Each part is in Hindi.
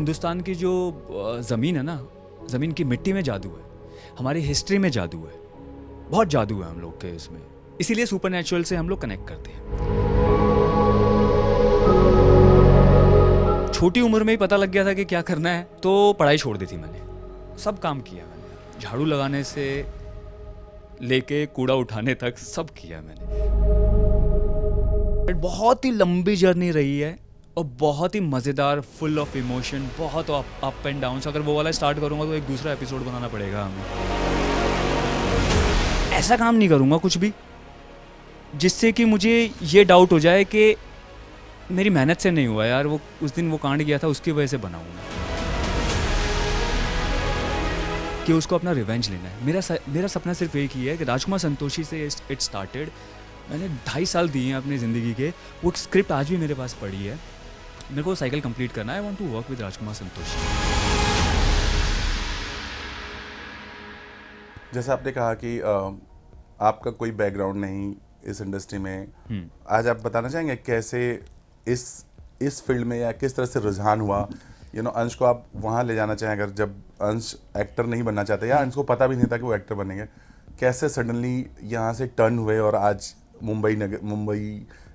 हिंदुस्तान की जो ज़मीन है ना, ज़मीन की मिट्टी में जादू है, हमारी हिस्ट्री में जादू है, बहुत जादू है हम लोग के इसमें। इसीलिए सुपरनैचुरल से हम लोग कनेक्ट करते हैं। छोटी उम्र में ही पता लग गया था कि क्या करना है, तो पढ़ाई छोड़ दी थी मैंने। सब काम किया मैंने, झाड़ू लगाने से लेके कूड़ा उठाने तक सब किया मैंने। बहुत ही लंबी जर्नी रही है और बहुत ही मज़ेदार, फुल ऑफ इमोशन, बहुत अप एंड डाउन। अगर वो वाला स्टार्ट करूँगा तो एक दूसरा एपिसोड बनाना पड़ेगा हमें। ऐसा काम नहीं करूँगा कुछ भी जिससे कि मुझे ये डाउट हो जाए कि मेरी मेहनत से नहीं हुआ यार, वो उस दिन वो कांड किया था उसकी वजह से बनाऊँ मैं, कि उसको अपना रिवेंज लेना है। मेरा सपना सिर्फ एक ही है कि राजकुमार संतोषी से इट स्टार्टेड। मैंने 2.5 साल दिए हैं अपनी ज़िंदगी के, वो स्क्रिप्ट आज भी मेरे पास पड़ी है। मेरे को साइकिल कंप्लीट करना है। I want to work with Rajkumar Santoshi. जैसा आपने कहा कि आपका कोई बैकग्राउंड नहीं इस इंडस्ट्री में, आज आप बताना चाहेंगे कैसे इस फील्ड में या किस तरह से रुझान हुआ? अंश को आप वहाँ ले जाना चाहें, अगर जब अंश एक्टर नहीं बनना चाहते या अंश को पता भी नहीं था कि वो एक्टर बनेंगे, कैसे सडनली यहाँ से टर्न हुए और आज मुंबई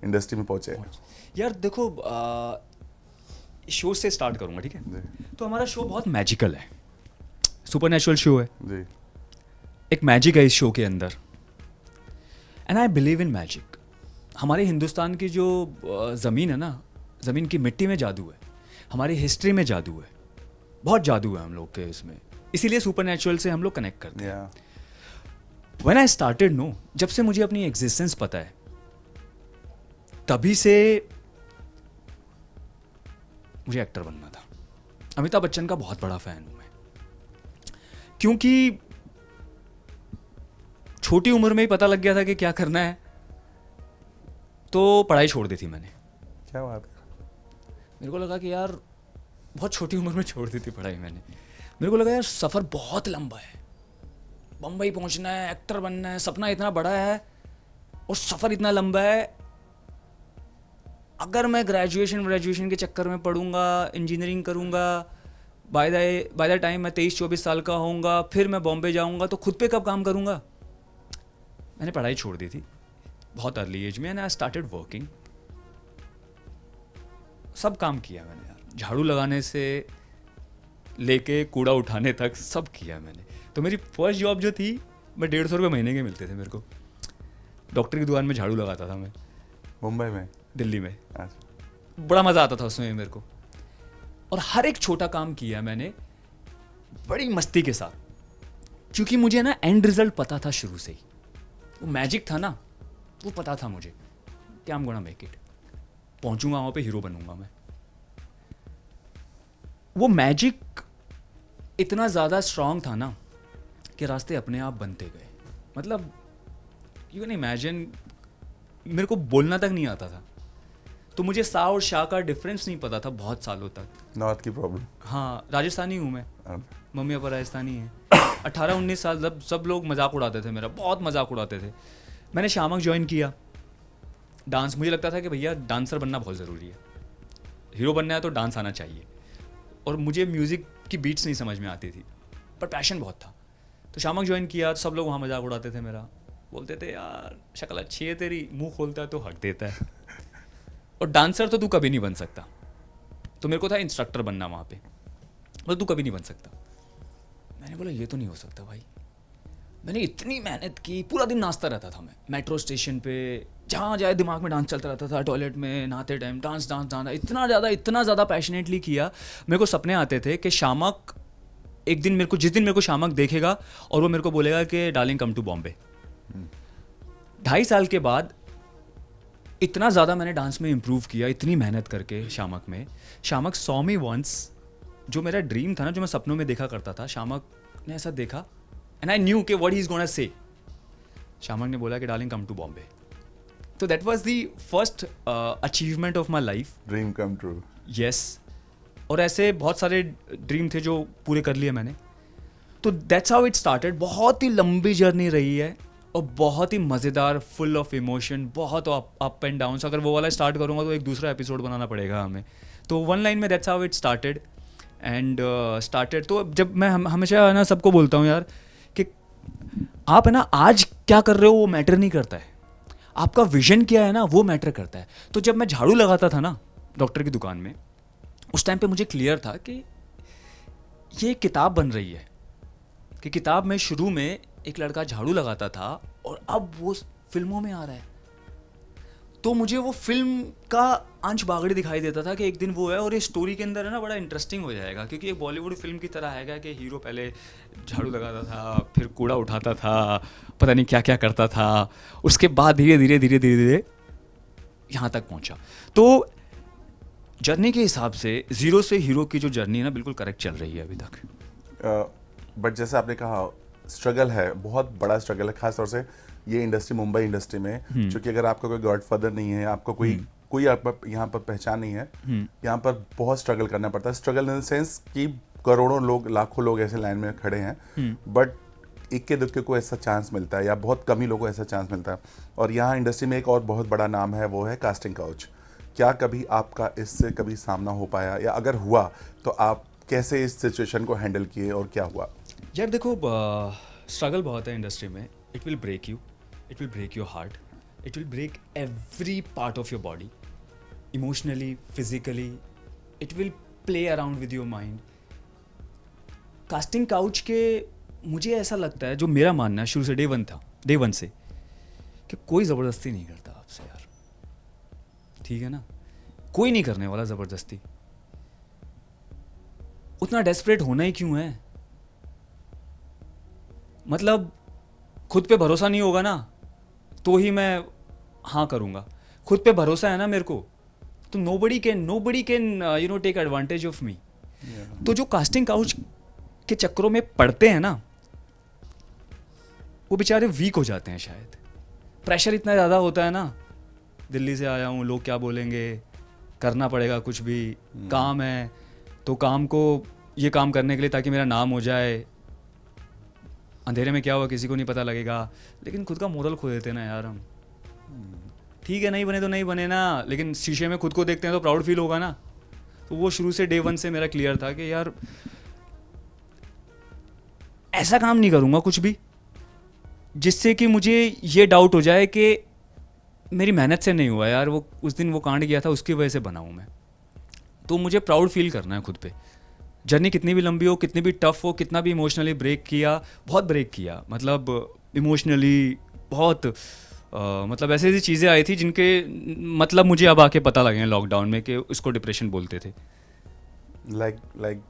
इंडस्ट्री में पहुँचे? यार देखो, शो से स्टार्ट करूँगा, ठीक है? तो हमारा शो बहुत मैजिकल है, सुपरनैचुरल शो है जी। एक मैजिक है इस शो के अंदर, and I believe in magic. हमारे हिंदुस्तान की जो ज़मीन है ना, ज़मीन की मिट्टी में जादू है, हमारी हिस्ट्री में जादू है, बहुत जादू है हम लोग के इसमें। इसीलिए सुपरनैचुरल से हम लोग कनेक्ट करते हैं। व्हेन आई स्टार्टेड नो, जब से मुझे अपनी एग्जिस्टेंस पता है, तभी से मुझे एक्टर बनना था। अमिताभ बच्चन का बहुत बड़ा फैन हूं मैं, क्योंकि छोटी उम्र में ही पता लग गया था कि क्या करना है, तो पढ़ाई छोड़ दी थी मैंने। क्या बात है? मेरे को लगा कि यार, बहुत छोटी उम्र में छोड़ दी थी पढ़ाई मैंने। मेरे को लगा यार सफ़र बहुत लंबा है, बम्बई पहुंचना है, एक्टर बनना है, सपना इतना बड़ा है और सफ़र इतना लंबा है। अगर मैं ग्रेजुएशन के चक्कर में पढ़ूंगा, इंजीनियरिंग करूंगा, बाय द टाइम मैं 23-24 साल का होऊंगा, फिर मैं बॉम्बे जाऊंगा, तो खुद पे कब काम करूंगा? मैंने पढ़ाई छोड़ दी थी बहुत अर्ली एज में, एंड आई स्टार्टेड वर्किंग। सब काम किया मैंने यार, झाड़ू लगाने से लेके कूड़ा उठाने तक सब किया मैंने। तो मेरी फर्स्ट जॉब जो थी, मैं 150 रुपये महीने के मिलते थे मेरे को। डॉक्टर की दुकान में झाड़ू लगाता था मैं, मुंबई में, दिल्ली में। बड़ा मज़ा आता था उसमें मेरे को, और हर एक छोटा काम किया मैंने बड़ी मस्ती के साथ, क्योंकि मुझे ना एंड रिजल्ट पता था शुरू से ही। वो मैजिक था ना, वो पता था मुझे कि I am gonna make it, पहुंचूंगा वहाँ पे, हीरो बनूंगा मैं। वो मैजिक इतना ज़्यादा स्ट्रांग था ना कि रास्ते अपने आप बनते गए। मतलब यू कैन इमेजिन, मेरे को बोलना तक नहीं आता था, तो मुझे सा और शाह का डिफरेंस नहीं पता था बहुत सालों तक। नॉर्थ की प्रॉब्लम। हाँ, राजस्थानी हूँ मैं, मम्मी पापा राजस्थानी हैं। 18-19 साल जब सब लोग मजाक उड़ाते थे मेरा, बहुत मजाक उड़ाते थे। मैंने शामक ज्वाइन किया, डांस। मुझे लगता था कि भैया डांसर बनना बहुत ज़रूरी है, हीरो बनना है तो डांस आना चाहिए। और मुझे म्यूज़िक की बीट्स नहीं समझ में आती थी, पर पैशन बहुत था। तो शामक ज्वाइन किया, तो सब लोग वहाँ मजाक उड़ाते थे मेरा, बोलते थे यार शक्ल अच्छी है तेरी, मुंह खोलता है तो हक देता है, और डांसर तो तू कभी नहीं बन सकता। तो मेरे को था इंस्ट्रक्टर बनना वहाँ पे, तो तू कभी नहीं बन सकता। मैंने बोला ये तो नहीं हो सकता भाई। मैंने इतनी मेहनत की, पूरा दिन नाचता रहता था मैं, मेट्रो स्टेशन पे जहाँ जाए दिमाग में डांस चलता रहता था, टॉयलेट में नहाते टाइम डांस, इतना ज़्यादा पैशनेटली किया। मेरे को सपने आते थे कि शामक एक दिन मेरे को, जिस दिन मेरे को शामक देखेगा और वो मेरे को बोलेगा कि डार्लिंग कम टू बॉम्बे। 2.5 साल के बाद इतना ज़्यादा मैंने डांस में इम्प्रूव किया, इतनी मेहनत करके शामक में। शामक सॉ मी वंस, जो मेरा ड्रीम था ना, जो मैं सपनों में देखा करता था, शामक ने ऐसा देखा, एंड आई न्यू कि what he is gonna say. Shiamak ने बोला कि डार्लिंग कम टू बॉम्बे। तो that was the first achievement of my life, dream come true. Yes. और ऐसे बहुत सारे ड्रीम थे जो पूरे कर लिए मैंने। तो दैट्स हाउ इट स्टार्टेड। बहुत ही लंबी जर्नी रही है और बहुत ही मज़ेदार, फुल ऑफ इमोशन, बहुत अप एंड डाउन। अगर वो वाला स्टार्ट करूँगा तो एक दूसरा एपिसोड बनाना पड़ेगा हमें। तो वन लाइन में that's how it started. And started. तो जब मैं हमेशा ना सबको बोलता हूँ यार कि आप है ना आज क्या कर रहे हो वो मैटर नहीं करता है, आपका विजन क्या है ना वो मैटर करता है। तो जब मैं झाड़ू लगाता था ना डॉक्टर की दुकान में, उस टाइम पे मुझे क्लियर था कि ये किताब बन रही है, कि किताब में शुरू में एक लड़का झाड़ू लगाता था और अब वो फिल्मों में आ रहा है। तो मुझे वो फिल्म का अंश बागड़ी दिखाई देता था कि एक दिन वो है और ये स्टोरी के अंदर है ना बड़ा इंटरेस्टिंग हो जाएगा, क्योंकि एक बॉलीवुड फिल्म की तरह आएगा कि हीरो पहले झाड़ू लगाता था, फिर कूड़ा उठाता था, पता नहीं क्या क्या करता था, उसके बाद धीरे धीरे धीरे धीरे धीरे यहाँ तक पहुँचा। तो जर्नी के हिसाब से जीरो से हीरो की जो जर्नी है ना बिल्कुल करेक्ट चल रही है अभी तक। बट जैसे आपने कहा स्ट्रगल है, बहुत बड़ा स्ट्रगल है, खास तौर से ये इंडस्ट्री, मुंबई इंडस्ट्री में, क्योंकि अगर आपका कोई गॉडफादर नहीं है, आपको कोई आप यहाँ पर पहचान नहीं है, यहाँ पर बहुत स्ट्रगल करना पड़ता है। स्ट्रगल इन द सेंस कि करोड़ों लोग, लाखों लोग ऐसे लाइन में खड़े हैं, बट इक्के दुक्के को ऐसा चांस मिलता है या बहुत कम ही लोगों को ऐसा चांस मिलता है। और यहाँ इंडस्ट्री में एक और बहुत बड़ा नाम है, वो है कास्टिंग काउच। क्या कभी आपका इससे कभी सामना हो पाया, या अगर हुआ तो आप कैसे इस सिचुएशन को हैंडल किए और क्या हुआ? यार देखो, स्ट्रगल बहुत है इंडस्ट्री में। It will break you, it will break your heart, it will break every part of your body, emotionally, physically, it will play around with your mind. Casting couch के मुझे ऐसा लगता है, जो मेरा मानना है शुरू से डे वन से, कि कोई ज़बरदस्ती नहीं करता आपसे यार, ठीक है ना, कोई नहीं करने वाला ज़बरदस्ती। उतना डेस्परेट होना ही क्यों है? मतलब खुद पे भरोसा नहीं होगा ना तो ही मैं हाँ करूँगा। खुद पे भरोसा है ना मेरे को, तो nobody can you know take advantage of me. तो जो कास्टिंग काउच के चक्करों में पड़ते हैं ना, वो बेचारे वीक हो जाते हैं शायद। प्रेशर इतना ज़्यादा होता है ना, दिल्ली से आया हूँ, लोग क्या बोलेंगे, करना पड़ेगा कुछ भी, काम है तो काम को, ये काम करने के लिए ताकि मेरा नाम हो जाए, अंधेरे में क्या हुआ किसी को नहीं पता लगेगा। लेकिन खुद का मोरल खो देते हैं ना यार हम। ठीक है, नहीं बने तो नहीं बने ना, लेकिन शीशे में खुद को देखते हैं तो प्राउड फील होगा ना। तो वो शुरू से डे वन से मेरा क्लियर था कि यार ऐसा काम नहीं करूँगा कुछ भी जिससे कि मुझे ये डाउट हो जाए कि मेरी मेहनत से नहीं हुआ यार, वो उस दिन वो कांड किया था उसकी वजह से बना हूँ मैं। तो मुझे प्राउड फील करना है खुद पे। जर्नी कितनी भी लंबी हो, कितनी भी टफ हो, कितना भी इमोशनली ब्रेक किया, बहुत ब्रेक किया, मतलब इमोशनली बहुत मतलब ऐसी ऐसी चीज़ें आई थी जिनके मतलब मुझे अब आके पता लगे हैं लॉकडाउन में कि उसको डिप्रेशन बोलते थे। लाइक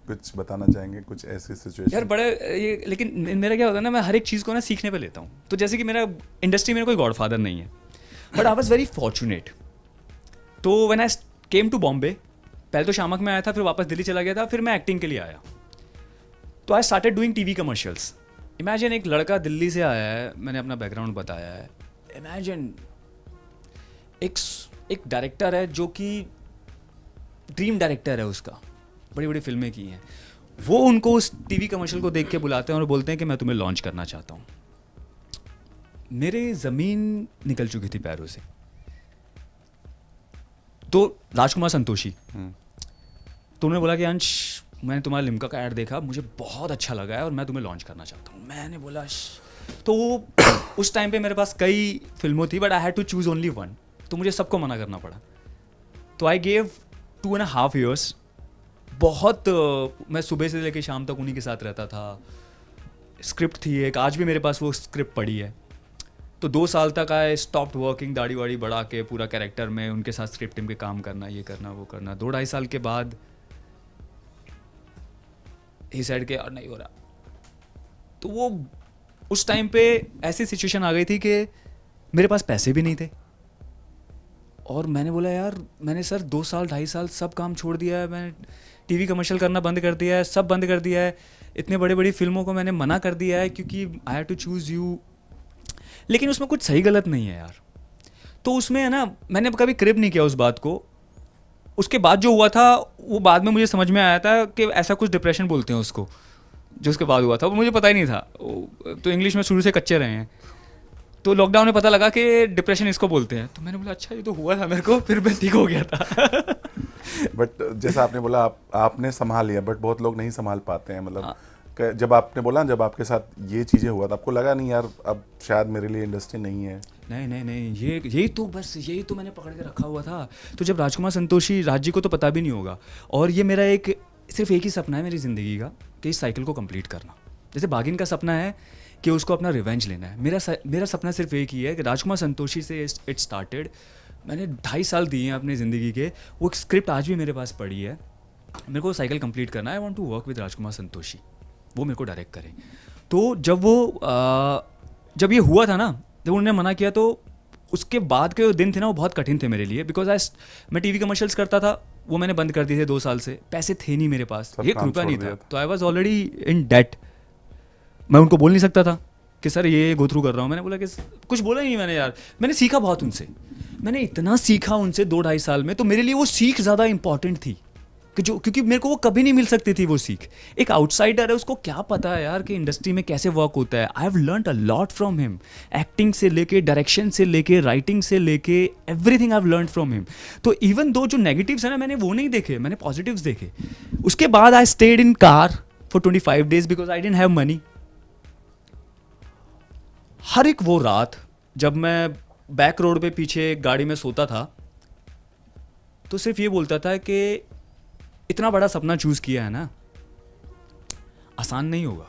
कुछ बताना चाहेंगे, कुछ ऐसी सिचुएशन? यार बड़े ये, लेकिन मेरा क्या होता है ना, मैं हर एक चीज़ को ना सीखने पे लेता हूँ। तो जैसे कि मेरा इंडस्ट्री में कोई गॉडफादर नहीं है, but I was very fortunate. तो when I came to Bombay, पहले तो शामक में आया था, फिर वापस दिल्ली चला गया था, फिर मैं एक्टिंग के लिए आया। तो I started doing TV commercials. Imagine एक लड़का दिल्ली से आया है, मैंने अपना बैकग्राउंड बताया है। इमेजिन एक डायरेक्टर है जो कि ड्रीम डायरेक्टर है, उसका बड़ी बड़ी फिल्में की हैं, वो उनको उस टीवी कमर्शियल को देख के बुलाते हैं और बोलते हैं कि मैं तुम्हें लॉन्च करना चाहता हूँ। मेरे ज़मीन निकल चुकी थी पैरों से। तो राजकुमार संतोषी, तो उन्होंने बोला कि अंश, मैंने तुम्हारा लिम्का का ऐड देखा, मुझे बहुत अच्छा लगा है और मैं तुम्हें लॉन्च करना चाहता हूँ। मैंने बोला तो उस टाइम पे मेरे पास कई फिल्मों थी, but I had to choose only one, तो मुझे सबको मना करना पड़ा। तो आई गेव 2.5 years। बहुत मैं सुबह से लेकर शाम तक उन्हीं के साथ रहता था। स्क्रिप्ट थी एक, आज भी मेरे पास वो स्क्रिप्ट पड़ी है। तो 2 साल तक आई स्टॉप्ड वर्किंग, दाढ़ी वाड़ी बढ़ा के पूरा कैरेक्टर में उनके साथ स्क्रिप्ट टीम के काम करना, ये करना वो करना। 2-2.5 साल के बाद ही सेड के और नहीं हो रहा। तो वो उस टाइम पे ऐसी सिचुएशन आ गई थी कि मेरे पास पैसे भी नहीं थे, और मैंने बोला यार, मैंने सर 2 साल 2.5 साल सब काम छोड़ दिया है, मैंने टीवी कमर्शियल करना बंद कर दिया है, सब बंद कर दिया है, इतने बड़ी बड़ी फिल्मों को मैंने मना कर दिया है क्योंकि I have to choose you. लेकिन उसमें कुछ सही गलत नहीं है यार। तो उसमें है ना, मैंने कभी क्रिप नहीं किया उस बात को। उसके बाद जो हुआ था वो बाद में मुझे समझ में आया था कि ऐसा कुछ डिप्रेशन बोलते हैं उसको, जो उसके बाद हुआ था वो मुझे पता ही नहीं था। तो इंग्लिश में शुरू से कच्चे रहे हैं, तो लॉकडाउन में पता लगा कि डिप्रेशन इसको बोलते हैं। तो मैंने बोला अच्छा ये तो हुआ था मेरे को, फिर मैं ठीक हो गया था। बट जैसा आपने बोला आपने संभाल लिया, बट बहुत लोग नहीं संभाल पाते हैं, मतलब जब आपने बोला जब आपके साथ ये चीज़ें हुआ तो आपको लगा नहीं यार अब शायद मेरे लिए इंडस्ट्री नहीं है? नहीं, यही तो मैंने पकड़ के रखा हुआ था। तो जब राजकुमार संतोषी, राज जी को तो पता भी नहीं होगा, और ये मेरा सिर्फ एक ही सपना है मेरी ज़िंदगी का कि इस साइकिल को कंप्लीट करना। जैसे बागिन का सपना है कि उसको अपना रिवेंज लेना है, मेरा सपना सिर्फ एक ही है कि राजकुमार संतोषी से इट स्टार्टेड। मैंने 2.5 साल दिए हैं अपनी ज़िंदगी के, वो स्क्रिप्ट आज भी मेरे पास पड़ी है, मेरे को साइकिल कंप्लीट करना है। I want to work with Rajkumar Santoshi, वो मेरे को डायरेक्ट करें। तो जब ये हुआ था ना, जब उन्होंने मना किया, तो उसके बाद के जो दिन थे ना वो बहुत कठिन थे मेरे लिए, बिकॉज मैं टीवी कमर्शियल्स करता था, वो मैंने बंद कर दिए थे 2 साल से, पैसे थे नहीं मेरे पास, एक रुपया नहीं था, तो I was already in debt. मैं उनको बोल नहीं सकता था कि सर ये गो थ्रू कर रहा हूँ। मैंने बोला कि कुछ बोला ही नहीं मैंने, यार मैंने सीखा बहुत उनसे, मैंने इतना सीखा उनसे 2-2.5 साल में, तो मेरे लिए वो सीख ज़्यादा इंपॉर्टेंट थी क्योंकि मेरे को वो कभी नहीं मिल सकती थी वो सीख। एक आउटसाइडर है, उसको क्या पता है यार कि इंडस्ट्री में कैसे वर्क होता है। I have learned a lot from him, acting से लेके, डायरेक्शन से लेके, राइटिंग से लेके, everything I have learned from him. तो इवन दो जो नेगेटिव्स है ना, मैंने वो नहीं देखे, मैंने पॉजिटिव्स देखे। उसके बाद I stayed in car for 25 days because I didn't have money. हर एक वो रात जब मैं बैक रोड पे पीछे गाड़ी में सोता था, तो सिर्फ ये बोलता था कि इतना बड़ा सपना चूज किया है ना, आसान नहीं होगा,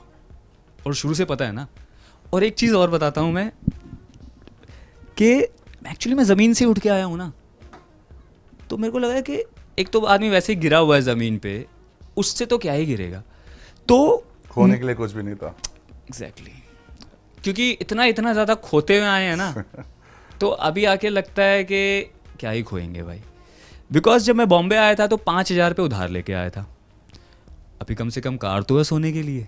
और शुरू से पता है ना। और एक चीज़ और बताता हूँ मैं कि एक्चुअली मैं ज़मीन से उठ के आया हूँ ना, तो मेरे को लगा कि एक तो आदमी वैसे ही गिरा हुआ है ज़मीन पे, उससे तो क्या ही गिरेगा, तो खोने के लिए कुछ भी नहीं था। एग्जैक्टली क्योंकि इतना ज़्यादा खोते हुए आए हैं ना, तो अभी आके लगता है कि क्या ही खोएंगे भाई। बिकॉज जब मैं बॉम्बे आया था तो 5,000 रुपये उधार लेके आया था, अभी कम से कम कार तो है सोने के लिए।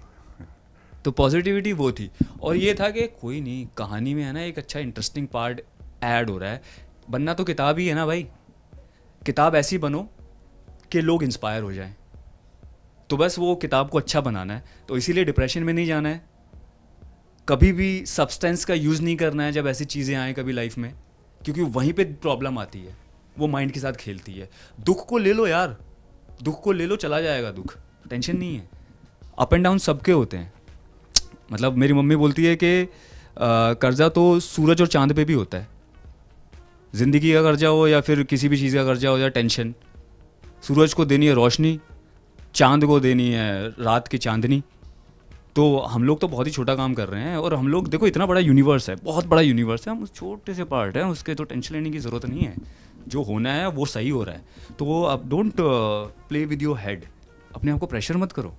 तो पॉजिटिविटी वो थी, और ये था कि कोई नहीं, कहानी में है ना एक अच्छा इंटरेस्टिंग पार्ट ऐड हो रहा है। बनना तो किताब ही है ना भाई, किताब ऐसी बनो कि लोग इंस्पायर हो जाएं, तो बस वो किताब को अच्छा बनाना है। तो इसीलिए डिप्रेशन में नहीं जाना है, कभी भी सब्सटेंस का यूज़ नहीं करना है जब ऐसी चीज़ें आएँ कभी लाइफ में, क्योंकि वहीं पे प्रॉब्लम आती है, वो माइंड के साथ खेलती है। दुख को ले लो यार, दुख को ले लो, चला जाएगा दुख, टेंशन नहीं है। अप एंड डाउन सबके होते हैं। मतलब मेरी मम्मी बोलती है कि कर्जा तो सूरज और चांद पे भी होता है। ज़िंदगी का कर्जा हो या फिर किसी भी चीज़ का कर्जा हो या टेंशन, सूरज को देनी है रोशनी, चांद को देनी है रात की चांदनी। तो हम लोग तो बहुत ही छोटा काम कर रहे हैं, और हम लोग देखो इतना बड़ा यूनिवर्स है, बहुत बड़ा यूनिवर्स है, हम उस छोटे से पार्ट हैं उसके, तो टेंशन लेने की ज़रूरत नहीं है। जो होना है वो सही हो रहा है, तो वो आप don't play with your head, अपने आप को प्रेशर मत करो।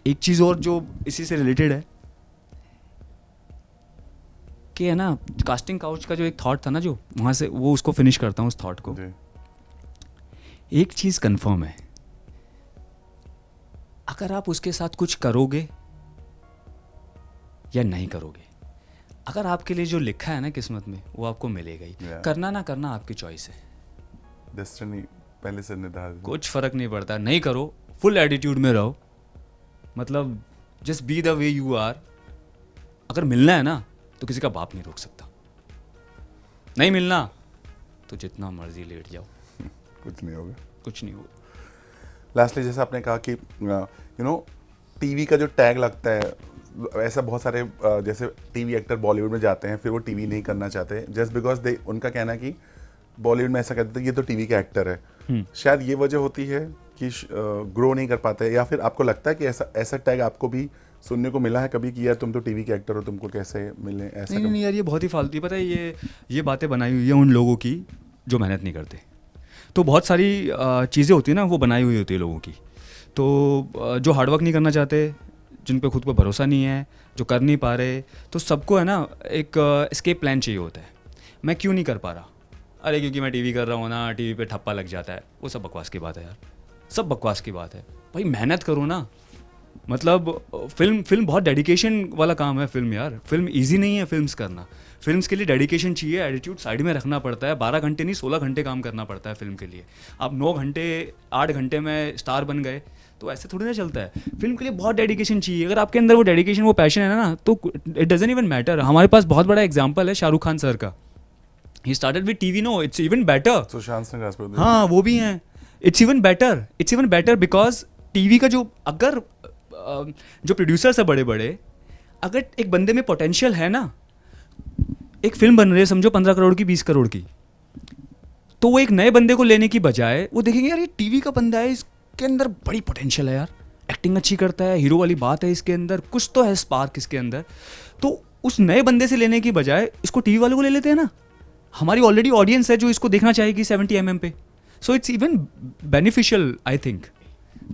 एक चीज़ और जो इसी से रिलेटेड है कि है ना, कास्टिंग काउच का जो एक थॉट था ना, जो वहाँ से वो उसको फिनिश करता हूँ उस थॉट को। एक चीज़ कंफर्म है, अगर आप उसके साथ कुछ करोगे या नहीं करोगे, अगर आपके लिए जो लिखा है ना किस्मत में वो आपको मिलेगा ही। करना ना करना आपकी चॉइस है, डेस्टिनी पहले से निर्धारित, कुछ फर्क नहीं पड़ता। नहीं करो, फुल एटीट्यूड में रहो, मतलब just be the way you are. अगर मिलना है ना तो किसी का बाप नहीं रोक सकता, नहीं मिलना तो जितना मर्जी लेट जाओ, कुछ नहीं होगा, कुछ नहीं होगा। लास्टली जैसे आपने कहा कि यू नो टीवी का जो टैग लगता है, ऐसा बहुत सारे जैसे टीवी एक्टर बॉलीवुड में जाते हैं, फिर वो टीवी नहीं करना चाहते जस्ट बिकॉज दे, उनका कहना है कि बॉलीवुड में ऐसा कहते हैं ये तो टीवी का एक्टर है। शायद ये वजह होती है कि ग्रो नहीं कर पाते, या फिर आपको लगता है कि ऐसा टैग आपको भी सुनने को मिला है कभी कि यार तुम तो टीवी के एक्टर हो, तुमको कैसे मिले ऐसा? नहीं यार, ये बहुत ही फालतू, पता है ये बातें बनाई हुई है उन लोगों की जो मेहनत नहीं करते। तो बहुत सारी चीज़ें होती है ना, वो बनाई हुई होती है लोगों की। तो जो हार्डवर्क नहीं करना चाहते, जिन पे खुद पर भरोसा नहीं है, जो कर नहीं पा रहे, तो सबको है ना एक एस्केप प्लान चाहिए होता है। मैं क्यों नहीं कर पा रहा? अरे क्योंकि मैं टीवी कर रहा हूँ ना, टीवी पे ठप्पा लग जाता है। वो सब बकवास की बात है यार, सब बकवास की बात है भाई। मेहनत करो ना, मतलब फिल्म बहुत डेडिकेशन वाला काम है। फिल्म यार, फिल्म इजी नहीं है फिल्म्स करना। फिल्म्स के लिए डेडिकेशन चाहिए, एटीट्यूड साइड में रखना पड़ता है। 12 घंटे नहीं 16 घंटे काम करना पड़ता है फिल्म के लिए। आप 9 घंटे 8 घंटे में स्टार बन गए, तो ऐसे थोड़ी ना चलता है। फिल्म के लिए बहुत डेडिकेशन चाहिए। अगर आपके अंदर वो डेडिकेशन, वो पैशन है ना, तो इट डजंट इवन मैटर। हमारे पास बहुत बड़ा एग्जाम्पल है शाहरुख खान सर का। He started with TV, no it's even better. Sushant Singh Rajput. हाँ वो भी हैं. It's even better because TV का जो अगर जो प्रोड्यूसर्स है बड़े बड़े, अगर एक बंदे में पोटेंशियल है ना, एक फिल्म बन रही है समझो 15 करोड़ की 20 करोड़ की, तो वो एक नए बंदे को लेने की बजाय वो देखेंगे यार ये टीवी का बंदा है, इसके अंदर बड़ी पोटेंशियल है यार, एक्टिंग अच्छी करता है, हीरो वाली बात है इसके अंदर, कुछ तो है स्पार्क इसके अंदर, तो उस नए बंदे से लेने की बजाय इसको टीवी वालों को ले लेते हैं ना. हमारी ऑलरेडी ऑडियंस है जो इसको देखना चाहेगी 70 mm पे, so it's even beneficial I think.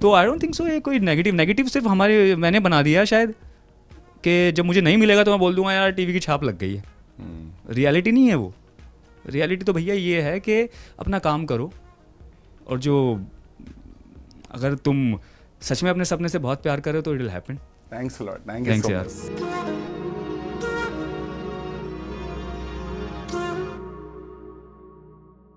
तो आई डोंट थिंक सो ये कोई नेगेटिव सिर्फ हमारे मैंने बना दिया शायद, कि जब मुझे नहीं मिलेगा तो मैं बोल दूंगा यार टीवी की छाप लग गई है. रियलिटी नहीं है वो. रियलिटी तो भैया ये है कि अपना काम करो, और जो अगर तुम सच में अपने सपने से बहुत प्यार कर रहे हो तो it will happen. Thanks a lot. Thank you so much.